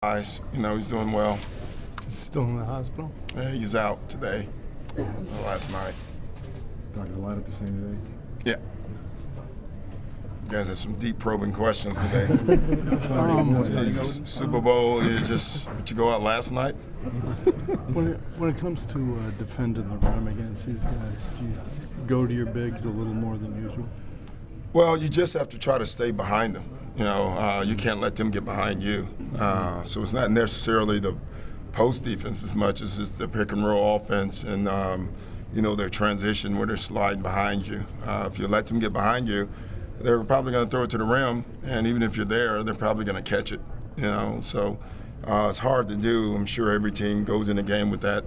He's doing well. He's still in the hospital? Yeah, he's out today, last night. Doctors allowed it to say today? Yeah. You guys have some deep probing questions today. Super Bowl, did you go out last night? When it comes to defending the rim against these guys, do you go to your bigs a little more than usual? Well, you just have to try to stay behind them. You can't let them get behind you. So it's not necessarily the post defense as much as it's the pick and roll offense and their transition where they're sliding behind you. If you let them get behind you, they're probably going to throw it to the rim, and even if you're there, they're probably going to catch it. So it's hard to do. I'm sure every team goes in a game with that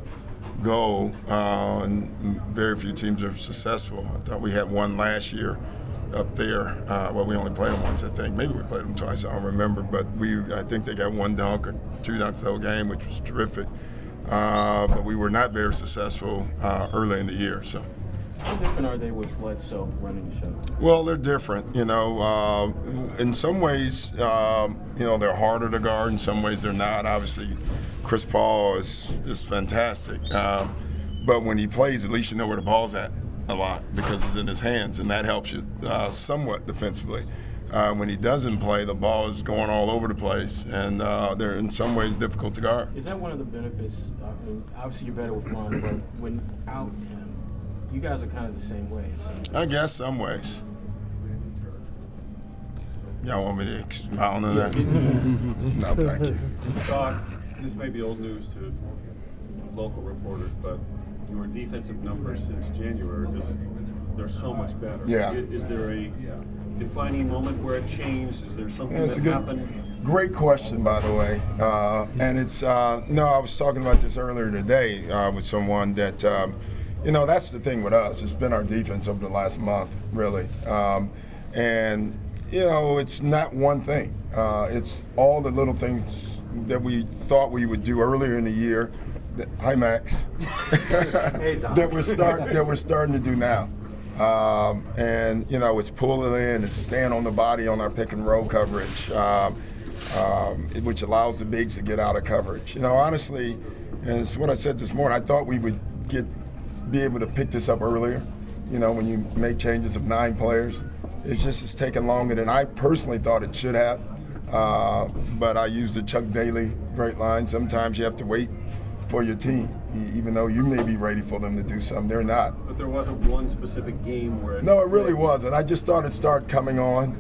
goal, and very few teams are successful. I thought we had one last year up there. We only played them once, I think. Maybe we played them twice, I don't remember. But I think they got one dunk or two dunks the whole game, which was terrific. But we were not very successful early in the year. So. How different are they with Bledsoe running the show? Well, they're different. In some ways, they're harder to guard. In some ways, they're not. Obviously, Chris Paul is fantastic. But when he plays, at least you know where the ball's at a lot because it's in his hands, and that helps you somewhat defensively. When he doesn't play, the ball is going all over the place, and they're in some ways difficult to guard. Is that one of the benefits? I mean, obviously you're better with Ron, but without him, you guys are kind of the same way. So. I guess some ways. Y'all want me to expound on that? No, thank you. Doc, this may be old news to local reporters, but your defensive numbers since January they're so much better. Yeah. Is there a defining moment where it changed? Is there something that happened? Great question, by the way. And it's I was talking about this earlier today with someone that that's the thing with us. It's been our defense over the last month, really. And it's not one thing. It's all the little things that we thought we would do earlier in the year. Hi, Max. that we're starting to do now. It's pulling in, it's staying on the body on our pick and roll coverage, which allows the bigs to get out of coverage. Honestly, and it's what I said this morning, I thought we would be able to pick this up earlier. When you make changes of 9 players, it's taken longer than I personally thought it should have. But I used the Chuck Daly great line. Sometimes you have to wait for your team, even though you may be ready for them to do something, they're not. But there wasn't one specific game where No, it really wasn't. I just thought it started coming on.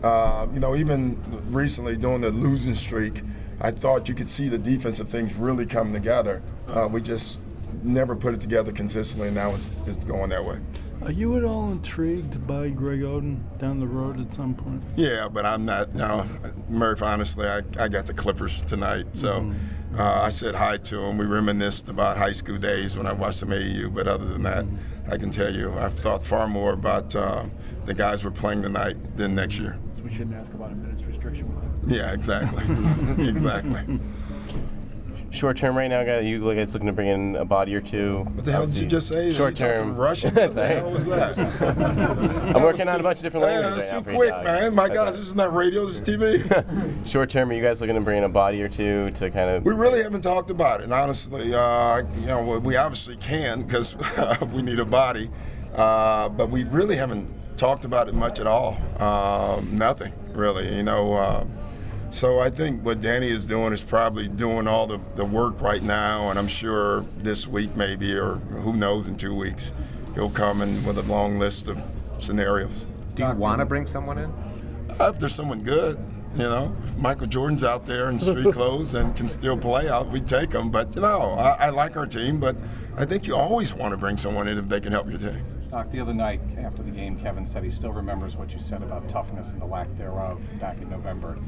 Even recently during the losing streak, I thought you could see the defensive things really come together. We just never put it together consistently, and now it's going that way. Are you at all intrigued by Greg Oden down the road at some point? Yeah, but I'm not. Murph, honestly, I got the Clippers tonight, so I said hi to him. We reminisced about high school days when I watched them AAU, but other than that, I can tell you I've thought far more about the guys we're playing tonight than next year. So we shouldn't ask about a minutes restriction with them? Yeah, exactly. Exactly. Short term right now, guys, you look it's looking to bring in a body or two. What the hell did you just say? Short term. Russian? What the hell was that? I'm working on a bunch of different languages. That's too quick, man. My God, this is not radio, this is TV. Short term, are you guys looking to bring in a body or two to kind of? We really haven't talked about it, and honestly, we obviously can because we need a body, but we really haven't talked about it much at all. Nothing really, So I think what Danny is doing is probably doing all the work right now, and I'm sure this week maybe, or who knows, in 2 weeks, he'll come in with a long list of scenarios. Do you want to bring someone in? If there's someone good, if Michael Jordan's out there in street clothes and can still play out, we'd take him. But, I like our team, but I think you always want to bring someone in if they can help your team. Doc, the other night after the game, Kevin said he still remembers what you said about toughness and the lack thereof back in November.